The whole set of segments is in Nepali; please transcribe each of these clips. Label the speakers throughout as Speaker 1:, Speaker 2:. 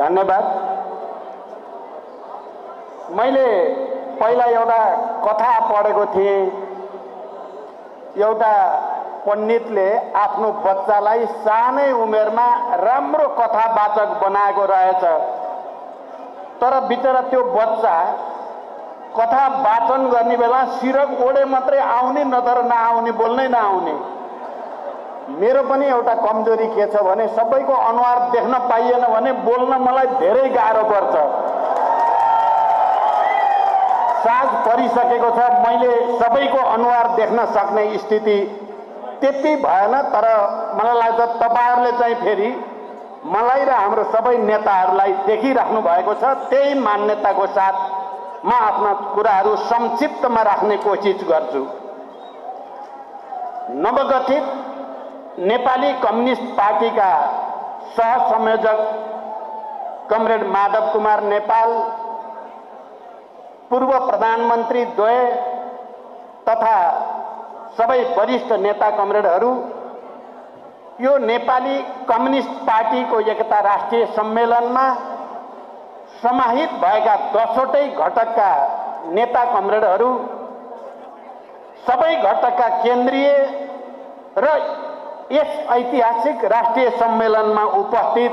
Speaker 1: धन्यवाद। मैले पहिला एउटा कथा पढेको थिएँ। एउटा पण्डितले आफ्नो बच्चालाई सानै उमेरमा राम्रो कथावाचक बनाएको रहेछ, तर बिचरा त्यो बच्चा कथा वाचन गर्ने बेला सिरक ओडे मात्रै आउने, नत्र नआउने, बोल्नै नआउने। मेरो पनि एउटा कमजोरी के छ भने सबैको अनुहार देख्न पाइएन भने बोल्न मलाई धेरै गाह्रो पर्छ। साँझ परिसकेको छ, मैले सबैको अनुहार देख्न सक्ने स्थिति त्यति भएन, तर मलाई लाग्छ तपाईहरुले चाहिँ फेरि मलाई र हाम्रो सबै नेताहरूलाई देखिराख्नु भएको छ। त्यही मान्यताको साथ म आफ्ना कुराहरू संक्षिप्तमा राख्ने कोसिस गर्छु। नवगठित नेपाली कम्युनिस्ट पार्टीका सहसंयोजक कमरेड माधव कुमार नेपाल, पूर्व प्रधानमन्त्री द्वय तथा सबै वरिष्ठ नेता कमरेडहरू, यो नेपाली कम्युनिस्ट पार्टीको एकता राष्ट्रिय सम्मेलनमा समाहित भएका 10वटै घटकका नेता कमरेडहरू, सबै घटकका केन्द्रीय र यस ऐतिहासिक राष्ट्रिय सम्मेलनमा उपस्थित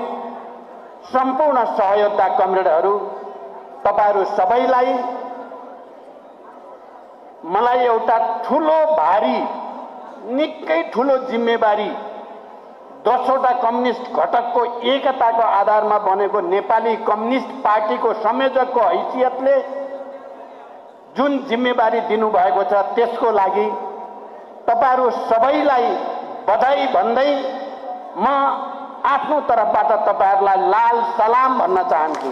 Speaker 1: सम्पूर्ण सहयोगका कमरेडहरू, तपाईहरु सबैलाई मलाई एउटा ठूलो भारी, निकै ठूलो जिम्मेवारी 10वटा कम्युनिस्ट घटकको एकताको आधारमा बनेको नेपाली कम्युनिस्ट पार्टीको संयोजकको हैसियतले जुन जिम्मेवारी दिनुभएको छ त्यसको लागि तपाईहरु सबैलाई बधाई भन्दै म आफ्नो तर्फबाट तपाईहरुलाई लाल सलाम भन्न चाहन्छु।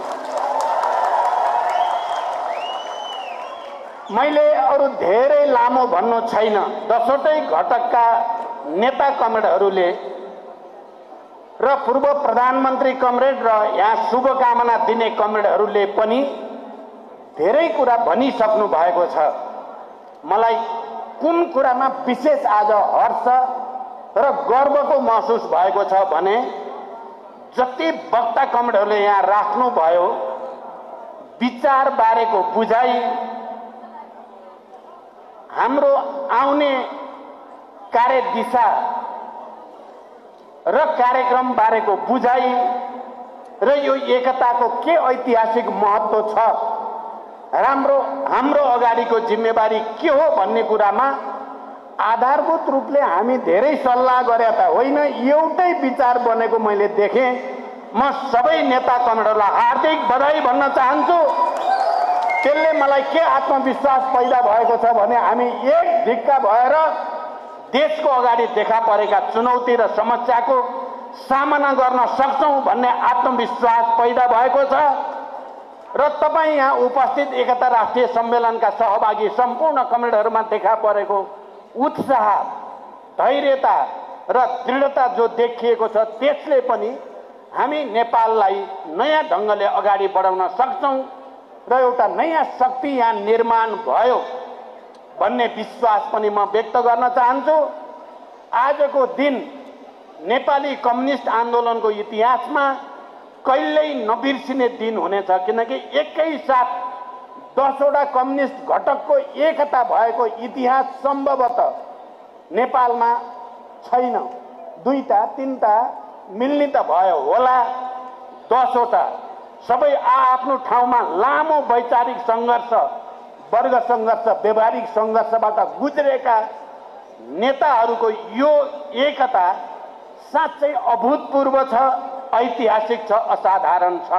Speaker 1: मैले अरु धेरै लामो भन्नु छैन। 10वटै घटकका नेता कमरेडहरूले र पूर्व प्रधानमन्त्री कमरेड र यहाँ शुभकामना दिने कमरेडहरूले पनि धेरै कुरा भनिसक्नु भएको छ। मलाई कुन कुरामा विशेष आज हर्ष र गर्वको महसुस भएको छ भने जति वक्ता कमरेडहरूले यहाँ राख्नु भयो, विचार बारेको बुझाइ, हाम्रो आउने कार्य दिशा र कार्यक्रम बारेको बुझाइ र यो एकताको के ऐतिहासिक महत्त्व छ, हाम्रो अगाडिको जिम्मेवारी के हो भन्ने कुरामा आधारभूत रूपले हामी धेरै सल्लाह गरे त होइन, एउटै विचार बनेको मैले देखेँ। म सबै नेता कमरेडहरूलाई हार्दिक बधाई भन्न चाहन्छु। त्यसले मलाई के आत्मविश्वास पैदा भएको छ भने हामी एक ढिक्का भएर देशको अगाडि देखा परेका चुनौती र समस्याको सामना गर्न सक्छौं भन्ने आत्मविश्वास पैदा भएको छ। र तपाईं यहाँ उपस्थित एकता राष्ट्रिय सम्मेलनका सहभागी सम्पूर्ण कमरेडहरूमा देखा परेको उत्साह, धैर्यता र दृढता जो देखिएको छ त्यसले पनि हामी नेपाललाई नयाँ ढंगले अगाडि बढाउन सक्छौं र एउटा नयाँ शक्ति यहाँ निर्माण भयो भन्ने विश्वास पनि म व्यक्त गर्न चाहन्छु। आजको दिन नेपाली कम्युनिस्ट आन्दोलनको इतिहासमा कहिल्यै नबिर्सिने दिन हुनेछ, किनकि एकैसाथ 10वटा कम्युनिस्ट घटकको एकता भएको इतिहास सम्भवतः नेपालमा छैन। 2टा 3टा मिल्ने त भयो होला, 10वटा सबै आफ्नो ठाउँमा लामो वैचारिक संघर्ष, वर्ग संघर्ष, व्यवहारिक संघर्षबाट गुज्रेका नेताहरूको यो एकता साँच्चै अभूतपूर्व छ, ऐतिहासिक छ, असाधारण छ।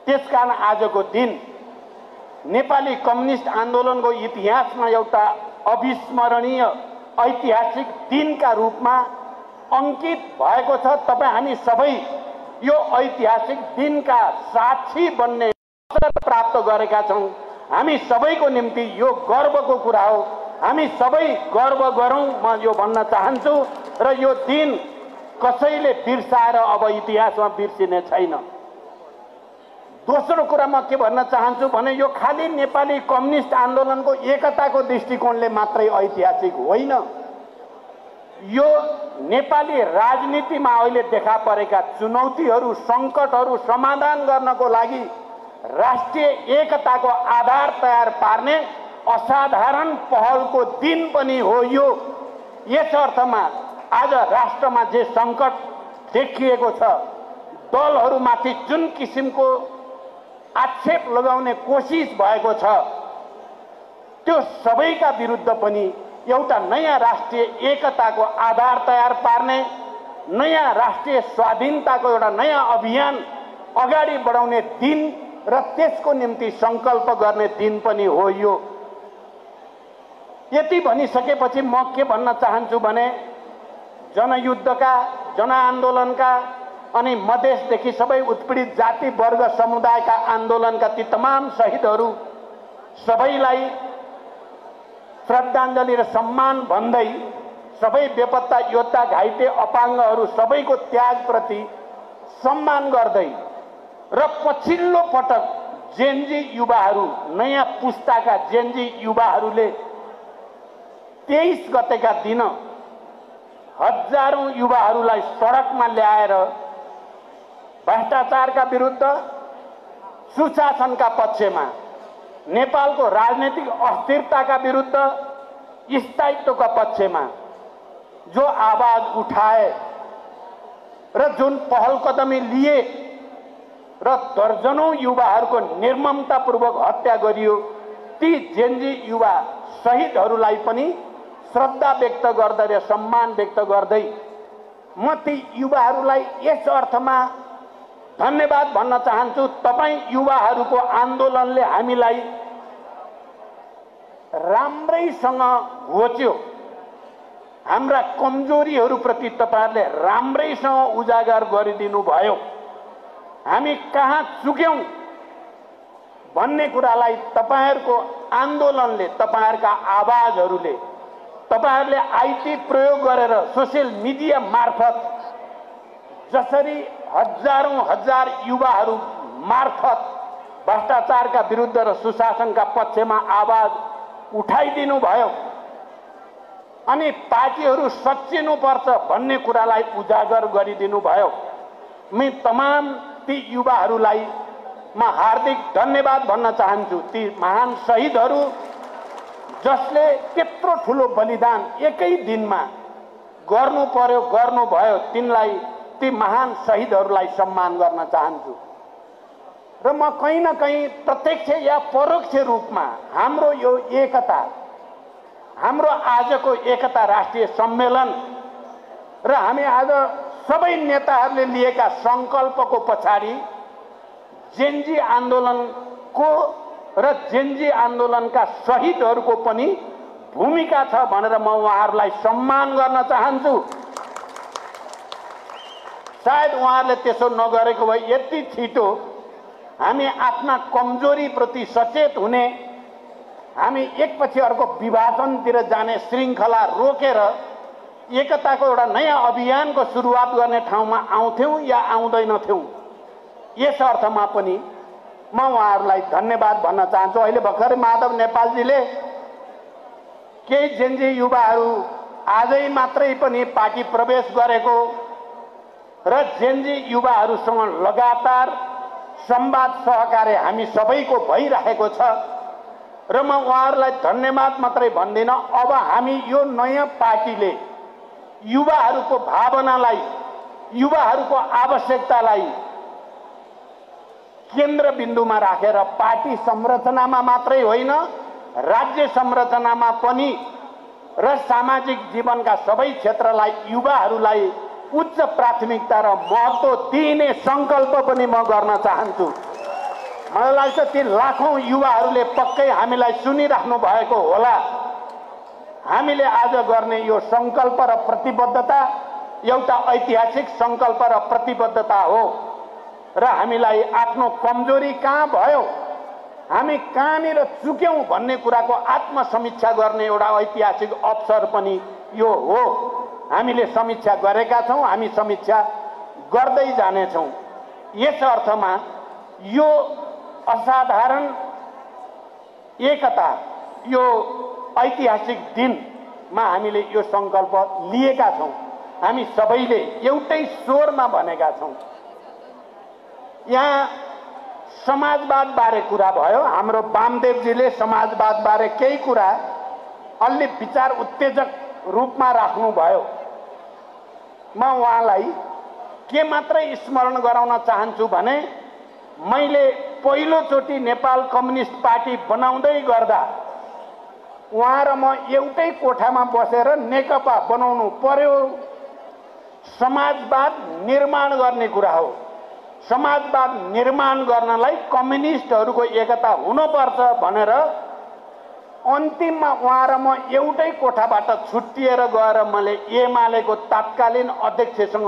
Speaker 1: त्यसकारण आजको दिन नेपाली कम्युनिस्ट आन्दोलनको इतिहासमा एउटा अविस्मरणीय ऐतिहासिक दिनका रूपमा अंकित भएको छ। तपाईं हामी सबै यो ऐतिहासिक दिनका साक्षी बन्ने अवसर प्राप्त गरेका छौं। हामी सबैको निम्ति यो गर्वको कुरा हो। हामी सबै गर्व गरौं, म यो भन्न चाहन्छु। र यो दिन कसैले बिर्साएर अब इतिहासमा बिर्सिने छैन। दोस्रो कुरा म के भन्न चाहन्छु भने यो खाली नेपाली कम्युनिस्ट आन्दोलनको एकताको दृष्टिकोणले मात्रै ऐतिहासिक होइन। यो नेपाली राजनीतिमा अहिले देखा परेका चुनौतीहरू सङ्कटहरू समाधान गर्नको लागि राष्ट्रिय एकताको आधार तयार पार्ने असाधारण पहलको दिन पनि हो यो। यस अर्थमा आज राष्ट्रमा जे सङ्कट देखिएको छ, दलहरूमाथि जुन किसिमको आक्षेप लगाउने कोसिस भएको छ, त्यो सबैका विरुद्ध पनि एउटा नयाँ राष्ट्रिय एकताको आधार तयार पार्ने, नयाँ राष्ट्रिय स्वाधीनताको एउटा नयाँ अभियान अगाडि बढाउने दिन र त्यसको निम्ति संकल्प गर्ने दिन पनि हो यो। यति भनिसकेपछि म के भन्न चाहन्छु भने जनयुद्धका, जनआन्दोलनका अनि मधेसदेखि सबै उत्पीडित जाति वर्ग समुदायका आन्दोलनका ती तमाम शहीदहरू सबैलाई श्रद्धाञ्जली र सम्मान भन्दै, सबै बेपत्ता योद्धा घाइते अपाङ्गहरू सबैको त्यागप्रति सम्मान गर्दै र पछिल्लो पटक जेनजी युवाहरू, नयाँ पुस्ताका जेनजी युवाहरूले 23 गतेका दिन हजारौं युवाहरूलाई सडकमा ल्याएर भ्रष्टाचारका विरुद्ध, सुशासनका पक्षमा, नेपालको राजनीतिक अस्थिरताका विरुद्ध, स्थायित्वका पक्षमा जो आवाज उठाए र जुन पहल कदमी लिए र दर्जनौं युवाहरूको निर्ममतापूर्वक हत्या गरियो, ती जेनजी युवा शहीदहरूलाई पनि श्रद्धा व्यक्त गर्दै र सम्मान व्यक्त गर्दै म ती युवाहरूलाई यस अर्थमा धन्यवाद भन्न चाहन्छु। तपाई युवाहरूको आन्दोलनले हामीलाई राम्रैसँग घोच्यो, हाम्रा कमजोरीहरूप्रति तपाईहरुले राम्रैसँग उजागर गरिदिनु भयो। हामी कहाँ चुक्यौं भन्ने कुरालाई तपाईहरुको आन्दोलनले, तपाईहरुका आवाजहरूले, तपाईहरुले आईटी प्रयोग गरेर सोशल मिडिया मार्फत जसरी हजारौं हजार युवाहरू मार्फत भ्रष्टाचारका विरुद्ध र सुशासनका पक्षमा आवाज उठाइदिनु भयो अनि पार्टीहरू सच्चिनुपर्छ भन्ने कुरालाई उजागर गरिदिनु भयो। म तमाम ती युवाहरूलाई म हार्दिक धन्यवाद भन्न चाहन्छु। ती महान शहीदहरू जसले त्यत्रो ठुलो बलिदान एकै दिनमा गर्नु पर्यो, गर्नुभयो, तिनलाई, ती महान शहीदहरूलाई सम्मान गर्न चाहन्छु। र म कहीं न कहीं प्रत्यक्ष या परोक्ष रूपमा हाम्रो यो एकता, हाम्रो आजको एकता राष्ट्रिय सम्मेलन र हामी आज सबै नेताहरूले लिएका संकल्पको पछाडि जेनजी आन्दोलनको र जेनजी आन्दोलनका शहीदहरूको पनि भूमिका छ भनेर म उहाँहरूलाई सम्मान गर्न चाहन्छु। सायद उहाँहरूले त्यसो नगरेको भए यति छिटो हामी आफ्ना कमजोरी प्रति सचेत हुने, हामी एकपछि अर्को विभाजनतिर जाने श्रृङ्खला रोकेर एकताको एउटा नयाँ अभियानको सुरुवात गर्ने ठाउँमा आउँथ्यौं या आउँदैनथ्यौं। यस अर्थमा पनि म उहाँहरूलाई धन्यवाद भन्न चाहन्छु। अहिले भर्खरै माधव नेपालजीले केही जेनजी युवाहरू आजै मात्रै पनि पार्टी प्रवेश गरेको र जेनजी युवाहरूसँग लगातार संवाद सहकार्य हामी सबैको भइरहेको छ र म उहाँहरूलाई धन्यवाद मात्रै भन्दिन। अब हामी यो नयाँ पार्टीले युवाहरूको भावनालाई, युवाहरूको आवश्यकतालाई केन्द्रबिन्दुमा राखेर पार्टी संरचनामा मात्रै होइन, राज्य संरचनामा पनि र सामाजिक जीवनका सबै क्षेत्रलाई, युवाहरूलाई उच्च प्राथमिकता र महत्त्व दिने संकल्प पनि म गर्न चाहन्छु। मलाई लाग्छ ती लाखौं युवाहरूले पक्कै हामीलाई सुनिराख्नु भएको होला। हामीले आज गर्ने यो संकल्प र प्रतिबद्धता एउटा ऐतिहासिक संकल्प र प्रतिबद्धता हो र हामीलाई आफ्नो कमजोरी कहाँ भयो, हामी कहाँनिर चुक्यौं भन्ने कुराको आत्मसमीक्षा गर्ने एउटा ऐतिहासिक अवसर पनि यो हो। हामीले समीक्षा गरेका छौं, हामी समीक्षा गर्दै जानेछौं। यस अर्थमा यो असाधारण एकता, यो ऐतिहासिक दिन मा हामीले यो संकल्प लिएका छौं। हामी सबैले एउटै स्वरमा भनेका छौं। यहाँ समाजवाद बारे कुरा भयो। हाम्रो वामदेवजीले समाजवाद बारे केही कुरा अलि विचार उत्तेजक रूपमा राख्नु भयो। म उहाँलाई के मात्रै स्मरण गराउन चाहन्छु भने मैले पहिलोचोटि नेपाल कम्युनिस्ट पार्टी बनाउँदै गर्दा उहाँ र म एउटै कोठामा बसेर नेकपा बनाउनु पर्यो। समाजवाद निर्माण गर्ने कुरा हो। समाजवाद निर्माण गर्नलाई कम्युनिस्टहरूको एकता हुनुपर्छ भनेर अन्तिममा उहाँ र म एउटै कोठाबाट छुट्टिएर गएर मैले एमालेको तत्कालीन अध्यक्षसँग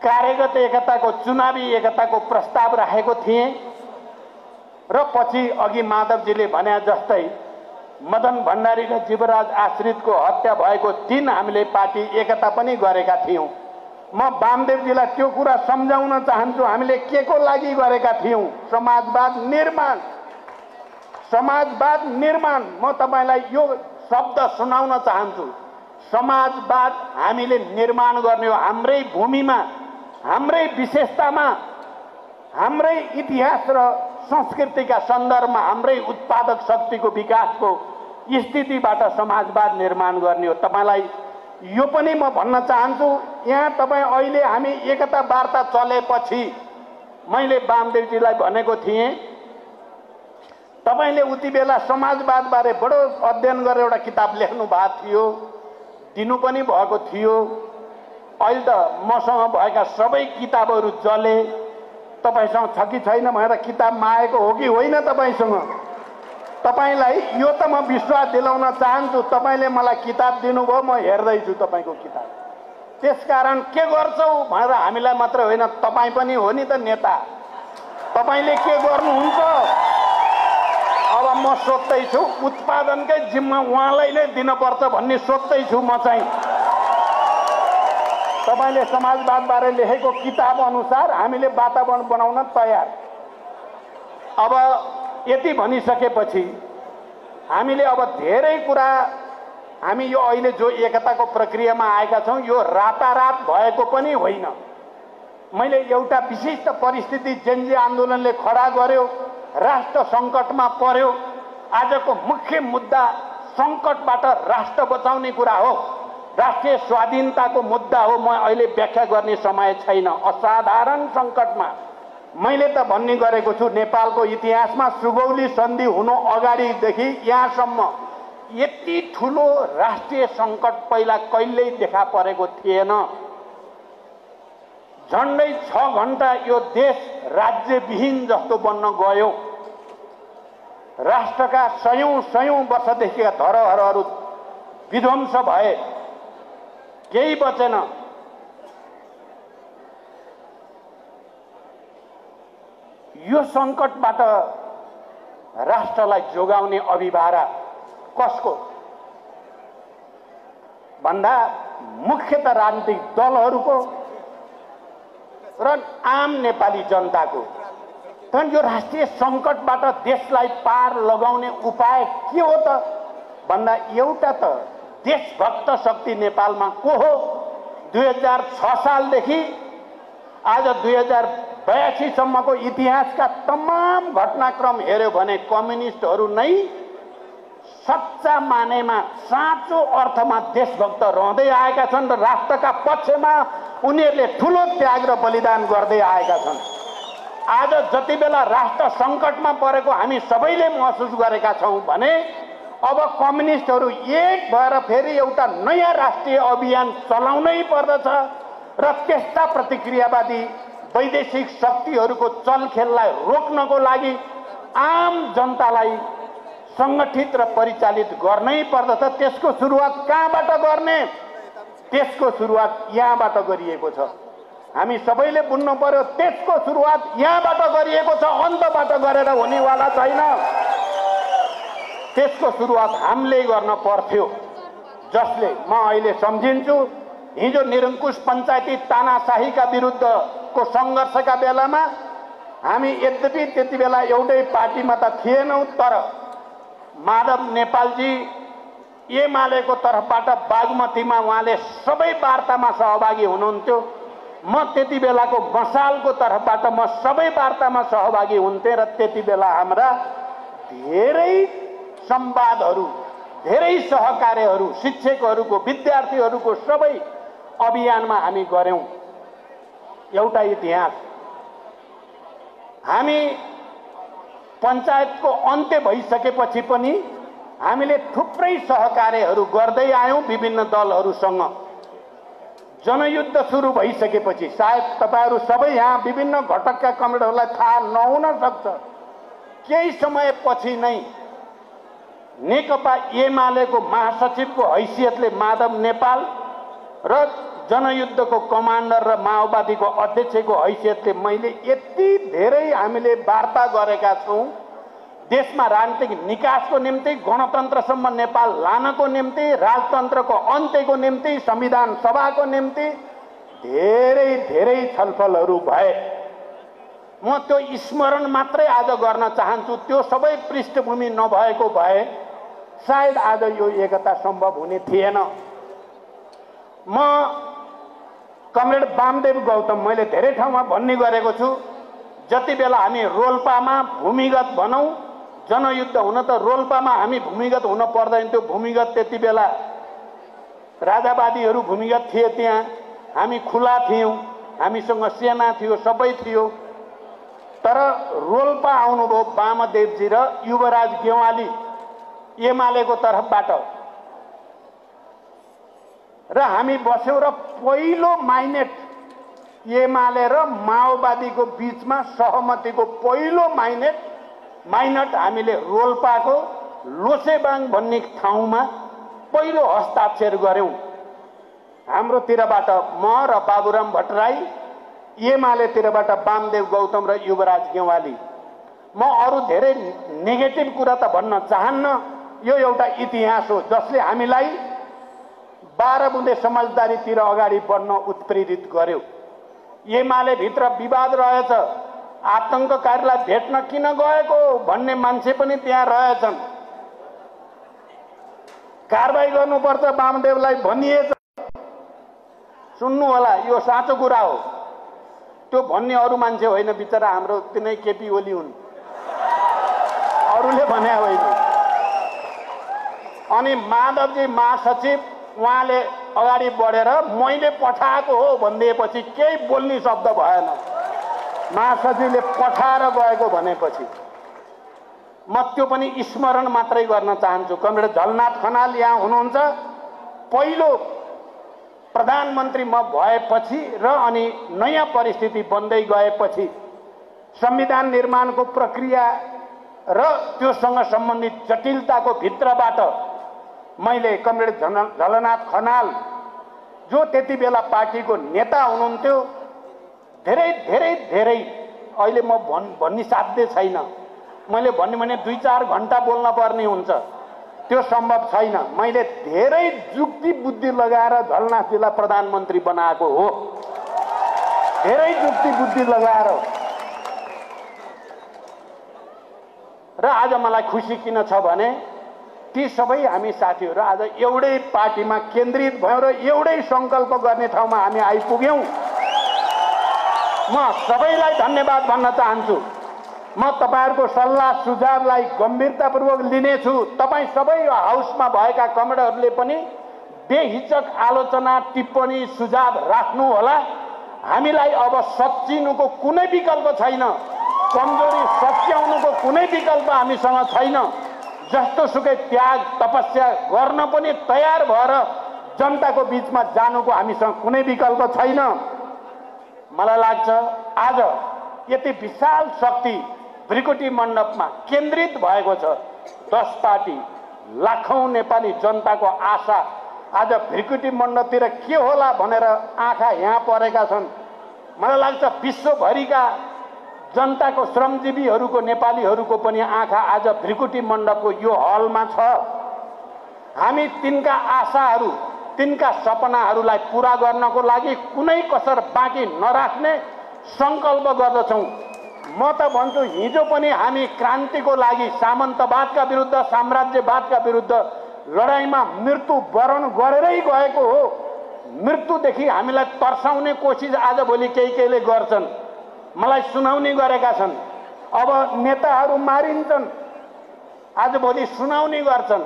Speaker 1: कार्यगत एकताको चुनावी एकताको प्रस्ताव राखेको थिएँ र पछि अघि माधवजीले भने जस्तै मदन भण्डारी र जीवराज आश्रितको हत्या भएको दिन हामीले पार्टी एकता पनि गरेका थियौं। म वामदेवजीलाई त्यो कुरा सम्झाउन चाहन्छु। हामीले के को लागि गरेका थियौं? समाजवाद निर्माण। समाजवाद निर्माण। म तपाईलाई यो शब्द सुनाउन चाहन्छु। समाजवाद हामीले निर्माण गर्ने हो। हाम्रै भूमिमा, हाम्रै विशेषतामा, हाम्रै इतिहास र संस्कृतिका सन्दर्भमा हाम्रै उत्पादक शक्तिको विकासको स्थितिबाट समाजवाद निर्माण गर्ने हो। तपाईलाई यो पनि म भन्न चाहन्छु। यहाँ तपाईँ अहिले हामी एकता वार्ता चलेपछि मैले वामदेवजीलाई भनेको थिएँ, तपाईले उति बेला समाजवाद बारे बडो अध्ययन गरेर एउटा किताब लेख्नु भएको थियो, दिनु पनि भएको थियो। अहिले त मसँग भएका सबै किताबहरू जले। तपाईसँग छ कि छैन भनेर किताब मागेको हो कि होइन तपाईँसँग? तपाईलाई यो त म विश्वास दिलाउन चाहन्छु। तपाईले मलाई किताब दिनुभयो, म हेर्दैछु तपाईको किताब। त्यसकारण के गर्छौ भनेर हामीलाई मात्र होइन, तपाईँ पनि हो नि त नेता। तपाईले के गर्नुहुन्छ? अब म सोध्दैछु, उत्पादनकै जिम्मा उहाँलाई नै दिनुपर्छ भन्ने सोध्दैछु म चाहिँ। तपाईले समाजवाद बारे लेखेको किताब अनुसार हामीले वातावरण बनाउन तयार। अब यति भनिसकेपछि हामीले अब धेरै कुरा हामी यो अहिले जो एकताको प्रक्रियामा आएका छौं, यो रातारात भएको पनि होइन। मैले एउटा विशिष्ट परिस्थिति जेनजी आन्दोलनले खडा गर्यो, राष्ट्र संकटमा पर्यो। आजको मुख्य मुद्दा संकटबाट राष्ट्र बचाउने कुरा हो, राष्ट्रिय स्वाधीनताको मुद्दा हो। म अहिले व्याख्या गर्ने समय छैन। असाधारण संकटमा मैले त भन्ने गरेको छु, नेपालको इतिहासमा सुगौली सन्धि हुनु अगाडिदेखि यहाँसम्म यति ठुलो राष्ट्रिय संकट पहिला कहिल्यै देखा परेको थिएन। झन्डै 6 घण्टा यो देश राज्यविहीन जस्तो बन्न गयो। राष्ट्रका सयौं वर्षदेखिका धरोहरहरू विध्वंस भए, केही बचेन। यो संकटबाट राष्ट्रलाई जोगाउने अभिभारा कसको भन्दा मुख्यतः राजनीतिक दलहरूको र आम नेपाली जनताको। तर यो राष्ट्रिय संकटबाट देशलाई पार लगाउने उपाय के हो त भन्दा एउटा त देशभक्त शक्ति नेपालमा को हो? 2006 सालदेखि आज 2082 सम्मको इतिहासका तमाम घटनाक्रम हेर्यो भने कम्युनिस्टहरू नै सच्चा मानेमा साँचो अर्थमा देशभक्त रहँदै आएका छन् र राष्ट्रका पक्षमा उनीहरूले ठूलो त्याग र बलिदान गर्दै आएका छन्। आज जति बेला राष्ट्र संकटमा परेको हामी सबैले महसुस गरेका छौं भने अब कम्युनिस्टहरू एक भएर फेरि एउटा नयाँ राष्ट्रिय अभियान चलाउनै पर्दछ र त्यस्ता प्रतिक्रियावादी वैदेशिक शक्तिहरूको चलखेललाई रोक्नको लागि आम जनतालाई संगठित र परिचालित गर्नै पर्दछ। त्यसको सुरुवात कहाँबाट गर्ने? त्यसको सुरुवात यहाँबाट गरिएको छ। हामी सबैले बुझ्नु पर्यो, त्यसको सुरुवात यहाँबाट गरिएको छ, अन्तबाट गरेर हुनेवाला छैन। त्यसको सुरुवात हामीले गर्न पर्थ्यो, जसले म अहिले सम्झिन्छु हिजो निरङ्कुश पञ्चायती तानाशाहीका विरुद्धको संघर्षका बेलामा हामी यद्यपि त्यति बेला एउटै पार्टीमा त थिएनौं, तर माधव नेपालजी एमालेको तर्फबाट बागमतीमा उहाँले सबै वार्तामा सहभागी हुनुहुन्थ्यो। म त्यति बेलाको मसालको तर्फबाट म सबै वार्तामा सहभागी हुन्थे र त्यति बेला हाम्रा धेरै संवादहरू, धेरै सहकार्यहरू, शिक्षकहरूको, विद्यार्थीहरूको सबै अभियानमा हामी गर्यौं। एउटा इतिहास, हामी पञ्चायतको अन्त्य भइसकेपछि पनि हामीले थुप्रै सहकार्यहरू गर्दै आयौं विभिन्न दलहरूसँग। जनयुद्ध सुरु भइसकेपछि सायद तपाईहरु सबै यहाँ विभिन्न घटकका कमरेडहरूलाई थाहा नहुन सक्छ, केही समयपछि नै नेकपा एमालेको महासचिवको हैसियतले माधव नेपाल र जनयुद्धको कमान्डर र माओवादीको अध्यक्षको हैसियतले मैले यति धेरै हामीले वार्ता गरेका छौं। देशमा राजनीतिक निकासको निम्ति, गणतन्त्रसम्म नेपाल लानको निम्ति, राजतन्त्रको अन्त्यको निम्ति, संविधान सभाको निम्ति धेरै धेरै छलफलहरू भए। म त्यो स्मरण मात्रै आज गर्न चाहन्छु। त्यो सबै पृष्ठभूमि नभएको भए सायद आज यो एकता सम्भव हुने थिएन। म कमरेड वामदेव गौतम मैले धेरै ठाउँमा भन्ने गरेको छु, जति बेला हामी रोल्पामा भूमिगत भनौं, जनयुद्ध हुन त रोल्पामा हामी भूमिगत हुन पर्दैन थियो। भूमिगत त्यति बेला राजावादीहरू भूमिगत थिए, त्यहाँ हामी खुला थियौं, हामीसँग सेना थियो, सबै थियो। तर रोल्पा आउनुभयो वामदेवजी र युवराज गेवाली एमालेको तर्फबाट र हामी बस्यौं र पहिलो माइनेट एमाले र माओवादीको बीचमा सहमतिको पहिलो माइनेट हामीले रोल्पाको लोसेबाङ भन्ने ठाउँमा पहिलो हस्ताक्षर गर्यौं। हाम्रोतिरबाट म र बाबुराम भट्टराई, एमालेतिरबाट वामदेव गौतम र युवराज गेवाली। म अरु धेरै नेगेटिभ कुरा त भन्न चाहन्न, यो एउटा इतिहास हो जसले हामीलाई 12 बुँदे समझदारीतिर अगाडि बढ्न उत्प्रेरित गर्यो। एमाले भित्र विवाद रहेछ, आतंककारीलाई भेट्न किन गएको भन्ने मान्छे पनि त्यहाँ रहेछन्, कारबाही गर्नुपर्छ वामदेवलाई भनिएछ। सुन्नु होला, यो साँचो कुरा हो। त्यो भन्ने अरु मान्छे होइन, बिचरा हाम्रो तिनै केपी ओली हुन्, अरूले भने होइन। अनि माधवजी महासचिव उहाँले अगाडि बढेर मैले पठाएको हो भनिदिएपछि केही बोल्ने शब्द भएन। महासचिवले पठाएर गएको भनेपछि म त्यो पनि स्मरण मात्रै गर्न चाहन्छु। कमरेड झलनाथ खनाल यहाँ हुनुहुन्छ। पहिलो प्रधानमन्त्री म भएपछि र अनि नयाँ परिस्थिति बन्दै गएपछि संविधान निर्माणको प्रक्रिया र त्योसँग सम्बन्धित जटिलताको भित्रबाट मैले कमरेड झलनाथ खनाल जो त्यति बेला पार्टीको नेता हुनुहुन्थ्यो, धेरै धेरै धेरै अहिले म भन्ने साध्य छैन। मैले भन्ने भने 2-4 घण्टा बोल्न पर्ने हुन्छ, त्यो सम्भव छैन। मैले धेरै जुक्ति बुद्धि लगाएर झलनाथजीलाई प्रधानमन्त्री बनाएको हो, धेरै जुक्ति बुद्धि लगाएर। र आज मलाई खुसी किन छ भने ती सबै हामी साथीहरू आज एउटै पार्टीमा केन्द्रित भयौं र एउटै संकल्प गर्ने ठाउँमा हामी आइपुग्यौं। म सबैलाई धन्यवाद भन्न चाहन्छु। म तपाईहरुको सल्लाह सुझावलाई गम्भीरतापूर्वक लिनेछु। तपाई सबै हाउसमा भएका कमरेडहरूले पनि बेहिचक आलोचना, टिप्पणी, सुझाव राख्नु होला। हामीलाई अब सच्चिनुको कुनै विकल्प छैन, कमजोरी सच्याउनुको कुनै विकल्प हामीसँग छैन। जस्तो सुकै त्याग तपस्या गर्न पनि तयार भएर जनताको बीचमा जानुको हामीसँग कुनै विकल्प छैन। मलाई लाग्छ आज यति विशाल शक्ति भ्रिकुटी मण्डपमा केन्द्रित भएको छ। 10 पार्टी, लाखौं नेपाली जनताको आशा आज भ्रिकुटी मण्डपतिर के होला भनेर आँखा यहाँ परेका छन्। मलाई लाग्छ विश्वभरिका जनताको, श्रमजीवीहरूको, नेपालीहरूको पनि आँखा आज भ्रिकुटी मण्डपको यो हलमा छ। हामी तिनका आशाहरू, तिनका सपनाहरूलाई पूरा गर्नको लागि कुनै कसर बाँकी नराख्ने संकल्प गर्दछौं। म त भन्छु हिजो पनि हामी क्रान्तिको लागि, सामन्तवादका विरुद्ध, साम्राज्यवादका विरुद्ध लडाईँमा मृत्यु वरण गरेरै गएको हो। मृत्युदेखि हामीलाई तर्साउने कोसिस आजभोलि केहीले गर्छन्, मलाई सुनाउने गरेका छन्। अब नेताहरू मारिन्छन्, आजभोलि सुनाउने गर्छन्।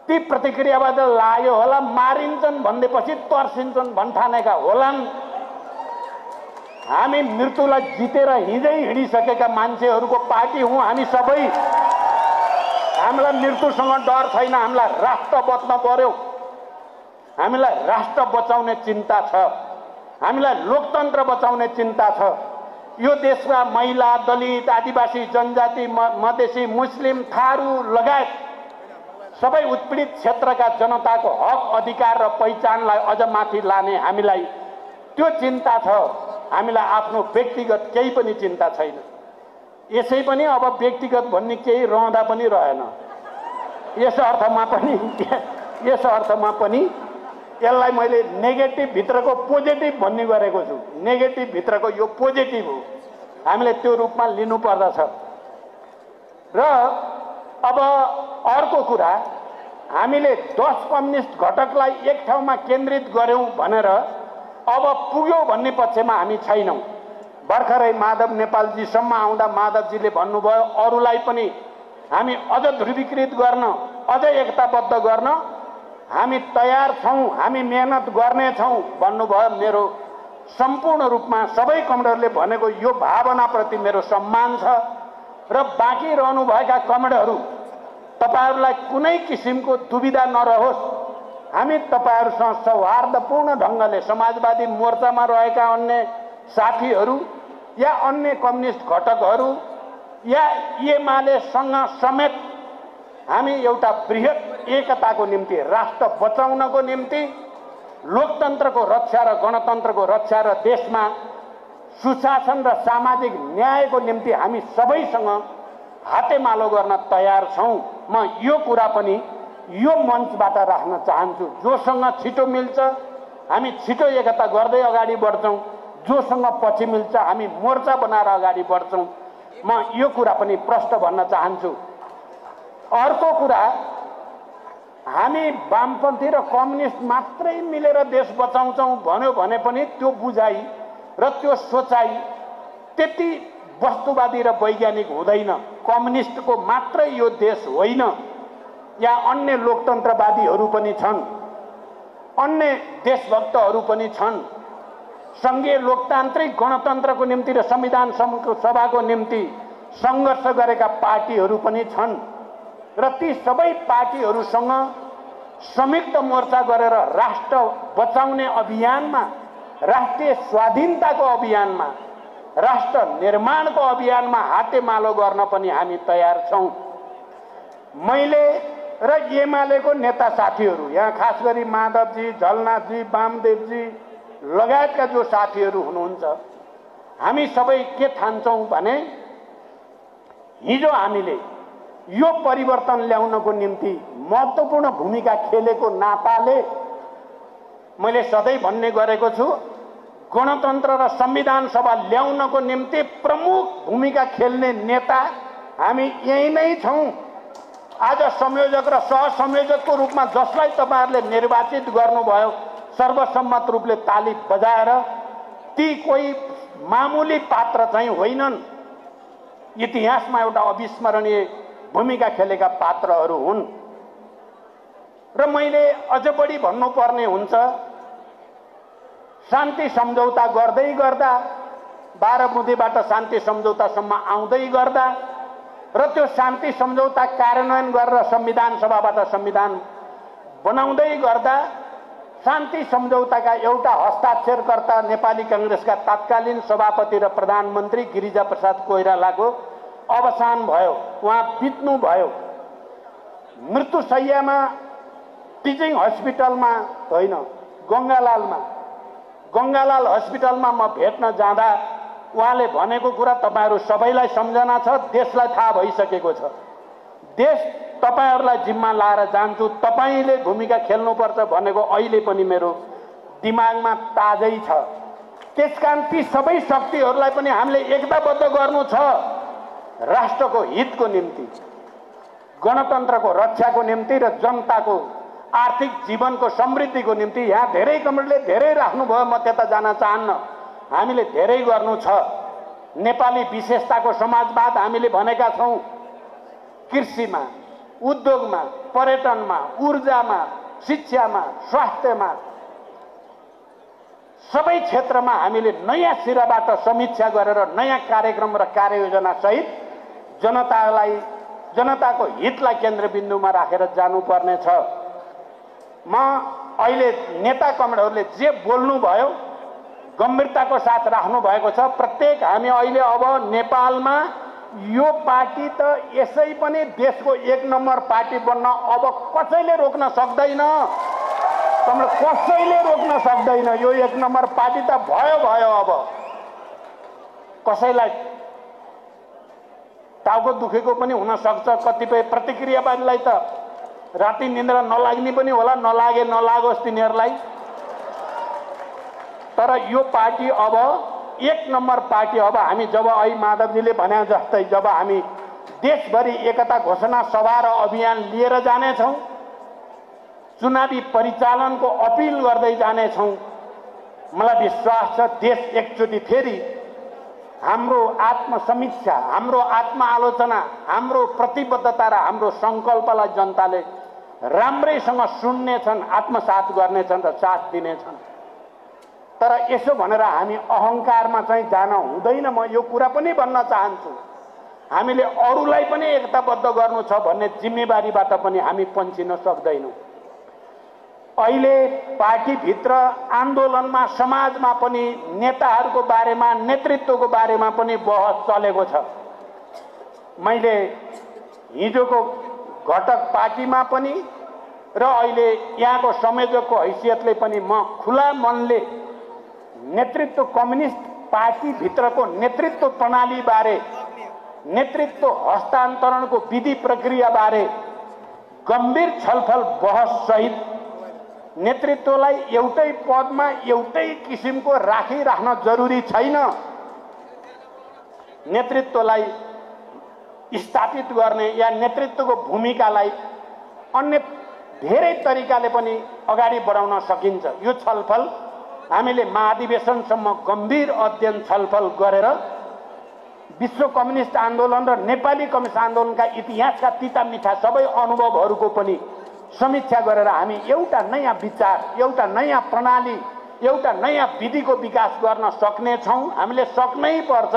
Speaker 1: ती प्रतिक्रियाबाट लाग्यो होला, मारिन्छन् भन्दैपछि तर्सिन्छन् भन्ठानेका होलान्। हामी मृत्युलाई जितेर हिजै हिँडिसकेका मान्छेहरूको पार्टी हौँ हामी सबै। हामीलाई मृत्युसँग डर छैन, हामीलाई राष्ट्र बच्न पर्यो, हामीलाई राष्ट्र बचाउने चिन्ता छ, हामीलाई लोकतन्त्र बचाउने चिन्ता छ। यो देशका महिला, दलित, आदिवासी, जनजाति, मधेसी, मुस्लिम, थारू लगायत सबै उत्पीडित क्षेत्रका जनताको हक, अधिकार र पहिचानलाई अझ माथि लाने हामीलाई त्यो चिन्ता छ। हामीलाई आफ्नो व्यक्तिगत केही पनि चिन्ता छैन। यसै पनि अब व्यक्तिगत भन्ने केही रहँदा पनि रहेन। यस अर्थमा पनि यसलाई मैले नेगेटिभ भित्रको पोजिटिभ भन्ने गरेको छु। नेगेटिभ भित्रको यो पोजिटिभ हो, हामीले त्यो रूपमा लिनु पर्दछ। र अब अर्को कुरा, हामीले 10 कम्युनिस्ट घटकलाई एक ठाउँमा केन्द्रित गर्यौं भनेर अब पुग्यो भन्ने पक्षमा हामी छैनौं। भर्खरै माधव नेपालजीसम्म आउँदा माधवजीले भन्नुभयो अरूलाई पनि हामी अझ ध्रुवीकृत गर्न, अझ एकताबद्ध गर्न हामी तयार छौं, हामी मेहनत गर्नेछौं भन्नुभयो। मेरो सम्पूर्ण रूपमा सबै कमरेडले भनेको यो भावनाप्रति मेरो सम्मान छ। र बाँकी रहनुभएका कमरेडहरू, तपाईहरुलाई कुनै किसिमको दुविधा नरहोस्। हामी तपाईहरुसँग सौहार्दपूर्ण ढंगले समाजवादी मोर्चामा रहेका अन्य साथीहरू या अन्य कम्युनिस्ट घटकहरू या एमालेसँग समेत हामी एउटा बृहत एकताको निम्ति, राष्ट्र बचाउनको निम्ति, लोकतन्त्रको रक्षा र गणतन्त्रको रक्षा र देशमा सुशासन र सामाजिक न्यायको निम्ति हामी सबैसँग हातेमालो गर्न तयार छौं। म यो कुरा पनि यो मञ्चबाट राख्न चाहन्छु। जोसँग छिटो मिल्छ हामी छिटो एकता गर्दै अगाडि बढ्छौं, जोसँग पछि मिल्छ हामी मोर्चा बनाएर अगाडि बढ्छौं। म यो कुरा पनि प्रष्ट भन्न चाहन्छु। अर्को कुरा, हामी वामपन्थी र कम्युनिस्ट मात्रै मिलेर देश बचाउँछौं भन्यो भने पनि त्यो बुझाइ र त्यो सोचाइ त्यति वस्तुवादी र वैज्ञानिक हुँदैन। कम्युनिस्टको मात्रै यो देश होइन, या अन्य लोकतन्त्रवादीहरू पनि छन्, अन्य देशभक्तहरू पनि छन्, संघीय लोकतान्त्रिक गणतन्त्रको निम्ति र संविधान सभाको निम्ति संघर्ष गरेका पार्टीहरू पनि छन्। र ती सबै पार्टीहरूसँग संयुक्त मोर्चा गरेर राष्ट्र बचाउने अभियानमा, राष्ट्रिय स्वाधीनताको अभियानमा, राष्ट्र निर्माणको अभियानमा हातेमालो गर्न पनि हामी तयार छौं। मैले र एमालेको नेता साथीहरू, यहाँ खास गरी माधवजी, झलनाथजी, वामदेवजी लगायतका जो साथीहरू हुनुहुन्छ, हामी सबै के ठान्छौं भने हिजो हामीले यो परिवर्तन ल्याउनको निम्ति महत्त्वपूर्ण भूमिका खेलेको नाताले मैले सधैँ भन्ने गरेको छु, गणतन्त्र र संविधान सभा ल्याउनको निम्ति प्रमुख भूमिका खेल्ने नेता हामी यही नै छौं। आज संयोजक र सहसंयोजकको रूपमा जसलाई तपाईहरुले निर्वाचित गर्नुभयो सर्वसम्मत रूपले ताली बजाएर, ती कोही मामुली पात्र चाहिँ होइनन्। इतिहासमा एउटा अविस्मरणीय भूमिका खेलेका पात्रहरू हुन्। र मैले अझ बढी भन्नुपर्ने हुन्छ, शान्ति सम्झौता गर्दै गर्दा, 12 बुँदेबाट शान्ति सम्झौतासम्म आउँदै गर्दा र त्यो शान्ति सम्झौता कार्यान्वयन गरेर संविधान सभाबाट संविधान बनाउँदै गर्दा शान्ति सम्झौताका एउटा हस्ताक्षरकर्ता नेपाली कांग्रेसका तत्कालीन सभापति र प्रधानमन्त्री गिरिजा प्रसाद कोइरालाको अवसान भयो। उहाँ बित्नु भयो मृत्युशय्यामा, टिचिङ हस्पिटलमा होइन, गंगालाल हस्पिटलमा म भेट्न जाँदा उहाँले भनेको कुरा तपाईहरु सबैलाई सम्झना छ, देशलाई थाहा भइसकेको छ। देश तपाईहरुलाई जिम्मा लाएर जान्छु, तपाईले भूमिका खेल्नुपर्छ भनेको अहिले पनि मेरो दिमागमा ताजै छ। त्यसकारण ती सबै शक्तिहरूलाई पनि हामीले एकताबद्ध गर्नु छ राष्ट्रको हितको निम्ति। गणतन्त्रको रक्षाको निम्ति र जनताको आर्थिक जीवनको समृद्धिको निम्ति यहाँ धेरै कमरेडले धेरै राख्नुभयो, म त्यता जान चाहन्न। हामीले धेरै गर्नु छ। नेपाली विशेषताको समाजवाद हामीले भनेका छौँ। कृषिमा, उद्योगमा, पर्यटनमा, ऊर्जामा, शिक्षामा, स्वास्थ्यमा, सबै क्षेत्रमा हामीले नयाँ सिराबाट समीक्षा गरेर नयाँ कार्यक्रम र कार्ययोजना सहित जनताको हितलाई केन्द्रबिन्दुमा राखेर जानुपर्ने छ। म अहिले नेता कमरेडहरूले जे बोल्नुभयो गम्भीरताको साथ राख्नु भएको छ। प्रत्येक हामी अहिले अब नेपालमा यो पार्टी त यसै पनि देशको 1 नम्बर पार्टी बन्न अब कसैले रोक्न सक्दैन। कसैले रोक्न सक्दैन। यो 1 नम्बर पार्टी त भयो। अब कसैलाई टाउको दुखेको पनि हुन सक्छ। कतिपय प्रतिक्रियावादीलाई त राति निन्द्रा नलाग्ने पनि होला, नलागोस् तिनीहरूलाई। तर यो पार्टी अब 1 नम्बर पार्टी। अब हामी जब अहिले माधवजीले भने जस्तै जब हामी देशभरि एकता घोषणा सभा र अभियान लिएर जानेछौँ, चुनावी परिचालनको अपिल गर्दै जानेछौँ, मलाई विश्वास छ देश एकचोटि फेरि हाम्रो आत्मसमीक्षा, हाम्रो आत्मआलोचना, हाम्रो प्रतिबद्धता र हाम्रो सङ्कल्पलाई जनताले राम्रैसँग सुन्नेछन्, आत्मसात गर्नेछन् र साथ दिनेछन्। तर यसो भनेर हामी अहङ्कारमा चाहिँ जान हुँदैन। म यो कुरा पनि भन्न चाहन्छु, हामीले अरूलाई पनि एकताबद्ध गर्नु छ भन्ने जिम्मेवारीबाट पनि हामी पन्छिन सक्दैनौँ। अहिले पार्टीभित्र आन्दोलनमा समाजमा पनि नेताहरूको बारेमा, नेतृत्वको बारेमा पनि बहस चलेको छ। मैले हिजोको घटक पार्टीमा पनि र अहिले यहाँको संयोजकको हैसियतले पनि म खुला मनले नेतृत्व कम्युनिस्ट पार्टीभित्रको नेतृत्व प्रणालीबारे, नेतृत्व हस्तान्तरणको विधि प्रक्रियाबारे गम्भीर छलफल बहस सहित नेतृत्वलाई एउटै पदमा एउटै किसिमको राखिराख्न जरुरी छैन। नेतृत्वलाई स्थापित गर्ने या नेतृत्वको भूमिकालाई अन्य धेरै तरिकाले पनि अगाडि बढाउन सकिन्छ। यो छलफल हामीले महाधिवेशनसम्म गम्भीर अध्ययन छलफल गरेर विश्व कम्युनिस्ट आन्दोलन र नेपाली कम्युनिस्ट आन्दोलनका इतिहासका तिता मिठा सबै अनुभवहरूको पनि समीक्षा गरेर हामी एउटा नयाँ विचार, एउटा नयाँ प्रणाली, एउटा नयाँ विधिको विकास गर्न सक्नेछौँ। हामीले सक्नै पर्छ।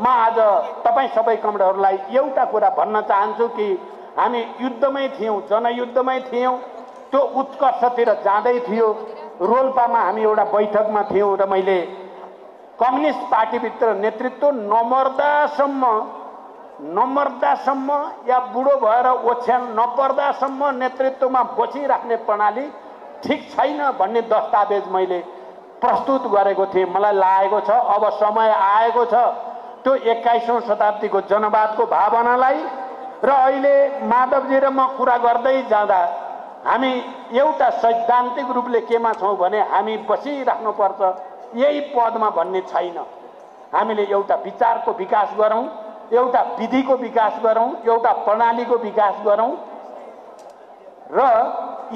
Speaker 1: म आज तपाईँ सबै कमरेडहरूलाई एउटा कुरा भन्न चाहन्छु कि हामी युद्धमै थियौँ, जनयुद्धमै थियौँ। त्यो उत्कर्षतिर जाँदै थियो। रोल्पामा हामी एउटा बैठकमा थियौँ र मैले कम्युनिस्ट पार्टीभित्र नेतृत्व नमर्दासम्म या बुढो भएर ओछ्यान नपर्दासम्म नेतृत्वमा बसिराख्ने प्रणाली ठिक छैन भन्ने दस्तावेज मैले प्रस्तुत गरेको थिएँ। मलाई लागेको छ अब समय आएको छ त्यो 21औं शताब्दीको जनवादको भावनालाई र अहिले माधवजी र म कुरा गर्दै जाँदा हामी एउटा सैद्धान्तिक रूपले केमा छौँ भने हामी बसिराख्नुपर्छ यही पदमा भन्ने छैन। हामीले एउटा विचारको विकास गरौँ, एउटा विधिको विकास गरौँ, एउटा प्रणालीको विकास गरौँ र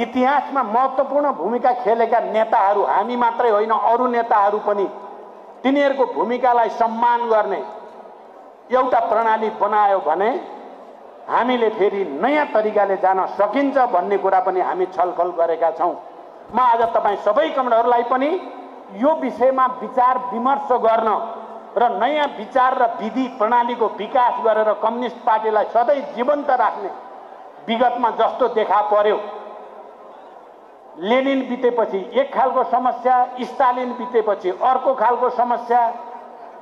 Speaker 1: इतिहासमा महत्त्वपूर्ण भूमिका खेलेका नेताहरू हामी मात्रै होइन, अरू नेताहरू पनि तिनीहरूको भूमिकालाई सम्मान गर्ने एउटा प्रणाली बनायो भने हामीले फेरि नयाँ तरिकाले जान सकिन्छ भन्ने कुरा पनि हामी छलफल गरेका छौँ। म आज तपाईँ सबै कमरेडहरूलाई पनि यो विषयमा विचार विमर्श गर्न र नयाँ विचार र विधि प्रणालीको विकास गरेर कम्युनिस्ट पार्टीलाई सधैँ जीवन्त राख्ने, विगतमा जस्तो देखा पर्यो लेनिन बितेपछि एक खालको समस्या, स्टालिन बितेपछि अर्को खालको समस्या,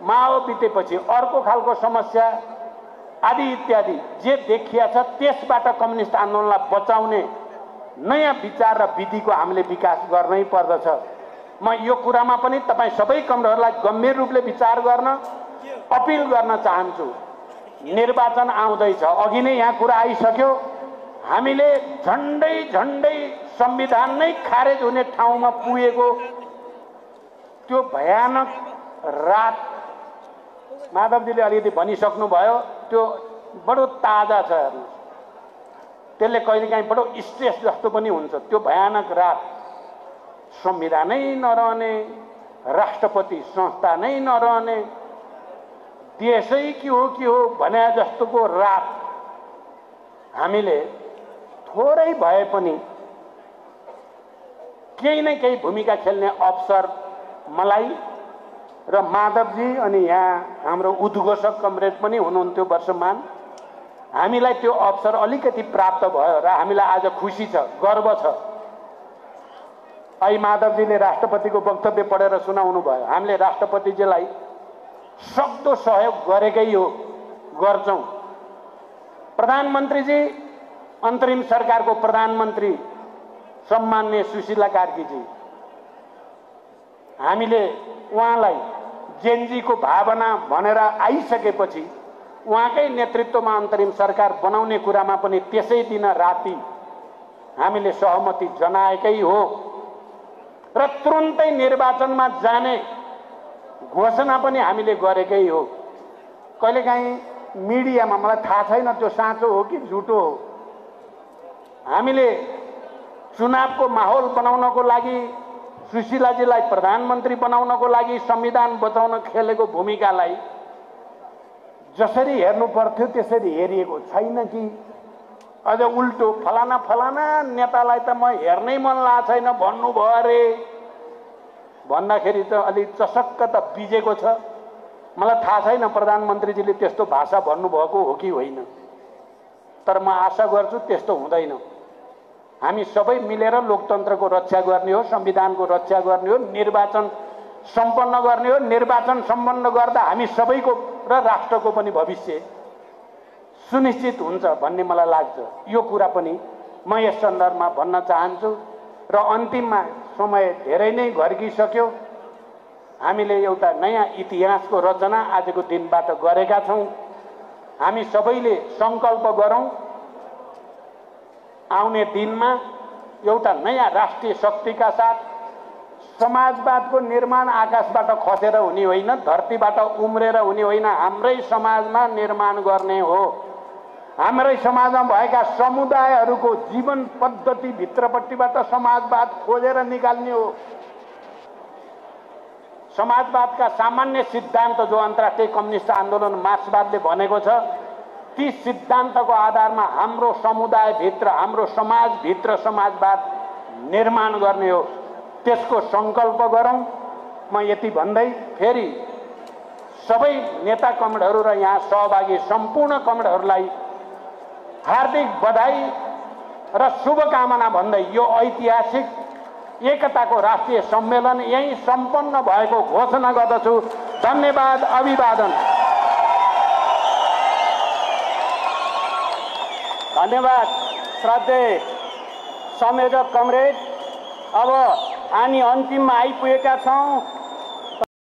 Speaker 1: माओ बितेपछि अर्को खालको समस्या आदि इत्यादि जे देखिया छ त्यसबाट कम्युनिस्ट आन्दोलनलाई बचाउने नयाँ विचार र विधिको हामीले विकास गर्नै पर्दछ। म यो कुरामा पनि तपाईँ सबै कमरेडहरूलाई गम्भीर रूपले विचार गर्न अपिल गर्न चाहन्छु। निर्वाचन आउँदैछ, अघि नै यहाँ कुरा आइसक्यो, हामीले झन्डै संविधान नै खारेज हुने ठाउँमा पुगेको त्यो भयानक रात माधवजीले अलिकति भनिसक्नुभयो, त्यो बडो ताजा छ। हेर्नुहोस्, त्यसले कहिलेकाहीँ बडो स्ट्रेस जस्तो पनि हुन्छ। त्यो भयानक रात संविधानै नरहने, राष्ट्रपति संस्था नै नरहने, देशै के हो भने जस्तोको रात हामीले थोरै भए पनि केही न केही भूमिका खेल्ने अवसर मलाई र माधवजी अनि यहाँ हाम्रो उद्घोषक कमरेड पनि हुनुहुन्थ्यो वर्षमान, हामीलाई त्यो अवसर अलिकति प्राप्त भयो र हामीलाई आज खुसी छ, गर्व छ। आई माधवजीले राष्ट्रपतिको वक्तव्य पढेर सुनाउनु भयो। हामीले राष्ट्रपतिजीलाई सक्दो सहयोग गरेकै हो, गर्छौं। प्रधानमन्त्रीजी, अन्तरिम सरकारको प्रधानमन्त्री सम्माननीय सुशीला कार्कीजी, हामीले उहाँलाई जेनजीको भावना भनेर आइसकेपछि उहाँकै नेतृत्वमा अन्तरिम सरकार बनाउने कुरामा पनि त्यसै दिन राति हामीले सहमति जनाएकै हो र तुरुन्तै निर्वाचनमा जाने घोषणा पनि हामीले गरेकै हो। कहिलेकाहीँ मिडियामा, मलाई थाहा छैन त्यो साँचो हो कि झुटो हो, हामीले चुनावको माहौल बनाउनको लागि, सुशीलाजीलाई प्रधानमन्त्री बनाउनको लागि संविधान बचाउन खेलेको भूमिकालाई जसरी हेर्नु पर्थ्यो त्यसरी हेरिएको छैन कि अझ उल्टो फलाना फलाना नेतालाई त म हेर्नै मन लागेको छैन भन्नुभयो अरे भन्दाखेरि त अलि चसक्क त बिजेको छ। मलाई थाहा छैन प्रधानमन्त्रीजीले त्यस्तो भाषा भन्नुभएको हो कि होइन, तर म आशा गर्छु त्यस्तो हुँदैन। हामी सबै मिलेर लोकतन्त्रको रक्षा गर्ने हो, संविधानको रक्षा गर्ने हो, निर्वाचन सम्पन्न गर्ने हो। निर्वाचन सम्पन्न गर्दा हामी सबैको र राष्ट्रको पनि भविष्य सुनिश्चित हुन्छ भन्ने मलाई लाग्छ। यो कुरा पनि म यस सन्दर्भमा भन्न चाहन्छु र अन्तिममा समय धेरै नै घर्किसक्यो। हामीले एउटा नयाँ इतिहासको रचना आजको दिनबाट गरेका छौं। हामी सबैले संकल्प गरौं आउने दिनमा एउटा नयाँ राष्ट्रिय शक्तिका साथ समाजवादको निर्माण आकाशबाट खसेर हुने होइन, धरतीबाट उम्रेर हुने होइन, हाम्रै समाजमा निर्माण गर्ने हो। हाम्रै समाजमा भएका समुदायहरूको जीवन पद्धति भित्रपट्टिबाट समाजवाद खोजेर निकाल्ने हो। समाजवादका सामान्य सिद्धान्त जो अन्तर्राष्ट्रिय कम्युनिस्ट आन्दोलन मार्क्सवादले भनेको छ, ती सिद्धान्तको आधारमा हाम्रो समुदायभित्र, हाम्रो समाजभित्र समाजवाद निर्माण गर्ने हो। त्यसको संकल्प गरौं। म यति भन्दै फेरि सबै नेता कमरेडहरू र यहाँ सहभागी सम्पूर्ण कमरेडहरूलाई हार्दिक बधाई र शुभकामना भन्दै यो ऐतिहासिक एकताको राष्ट्रिय सम्मेलन यही सम्पन्न भएको घोषणा गर्दछु। धन्यवाद, अभिवादन।
Speaker 2: धन्यवाद श्रद्धेय संयोजक कमरेड। अब हामी अन्तिममा आइपुगेका छौं।